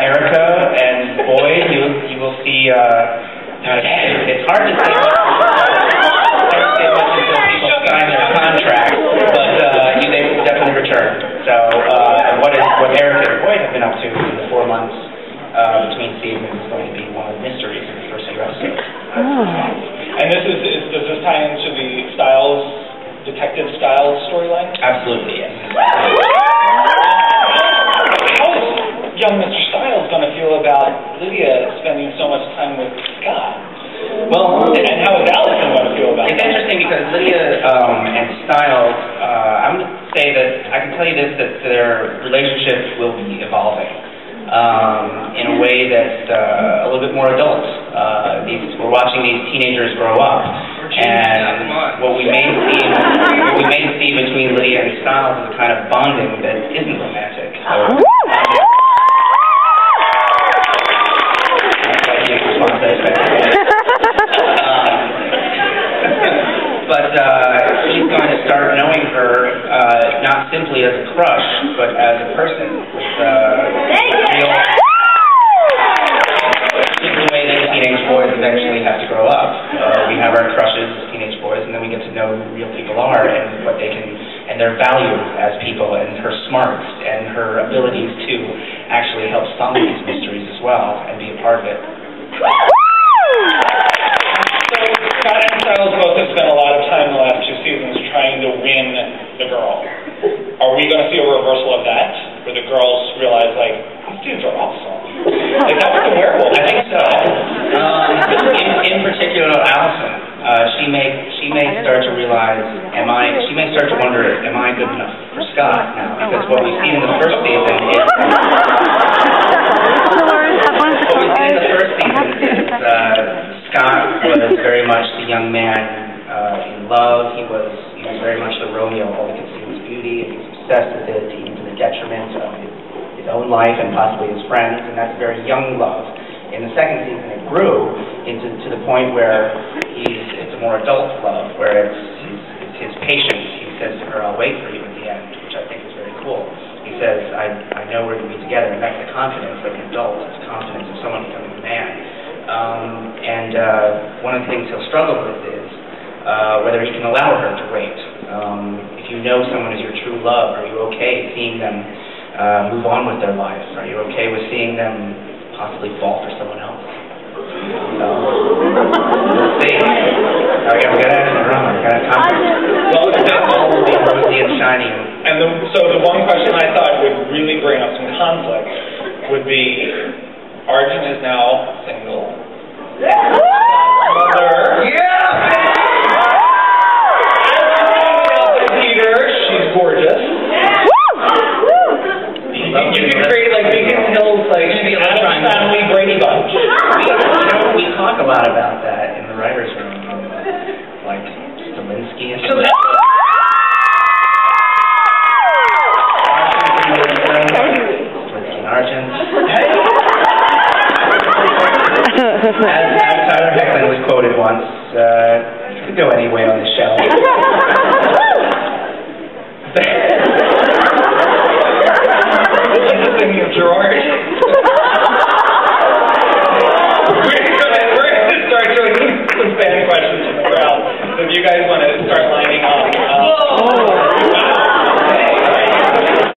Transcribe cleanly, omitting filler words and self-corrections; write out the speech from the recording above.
Erica and Boyd, you will see, it's hard to say much until people sign their contract, but they will definitely return. So, and what Erica and Boyd have been up to in the 4 months between seasons is going to be one of the mysteries of the first few episodes. And does this tie into the Styles, Detective Styles storyline? Absolutely, yes. How's young Mr. Stiles going to feel about Lydia spending so much time with Scott? Well, and how is Allison going to feel about it? It's that? interesting because Lydia and Stiles, I'm going to say that, I can tell you this, that their relationship will be evolving in a way that's a little bit more adult. We're watching these teenagers grow up, and what we may see between Lydia and Stiles is a kind of bonding that isn't romantic. So, but she's going to start knowing her not simply as a crush, but as a person with real. Just the way that teenage boys eventually have to grow up. We have our crushes as teenage boys, and then we get to know who real people are and what they can, and their value as people, and her smarts and her abilities to actually help solve these mysteries as well and be a part of it. So Scott and Stiles both have spent a lot of time in the last 2 seasons trying to win the girl. Are we going to see a reversal of that, where the girls realize, like, these dudes are awesome? Like, that's the werewolf. I think so. In particular, Allison, she may start to realize, she may start to wonder, am I good enough for Scott now? Because what we've seen in the first season is, Scott was very much the young man in love. He was very much the Romeo. All he could see was beauty, and he was obsessed with it, even to the detriment of his own life and possibly his friends. And that's very young love. In the second season, it grew to the point where it's a more adult love, where it's his patience. He says to her, "I'll wait for you at the end," which I think is very cool. He says, "I know we're going to be together." And that's the confidence of an adult. It's the confidence of someone becoming a man. And one of the things he'll struggle with is whether he can allow her to wait. If you know someone is your true love, are you okay seeing them move on with their lives? Are you okay with seeing them possibly fall for someone else? We'll see. We got to have some drama. We got to have well, all will be rosy and shiny. And so the one question I thought would really bring up some conflict would be, Arjun is now single. Mother. Yeah! Peter, she's gorgeous. You could create like Beacon Hills, like Adam's Family Brady Bunch. We talk a lot about that in the writers' room, like Stilinski and stuff. As Tyler Hecklin was quoted once, you could go anywhere on the show.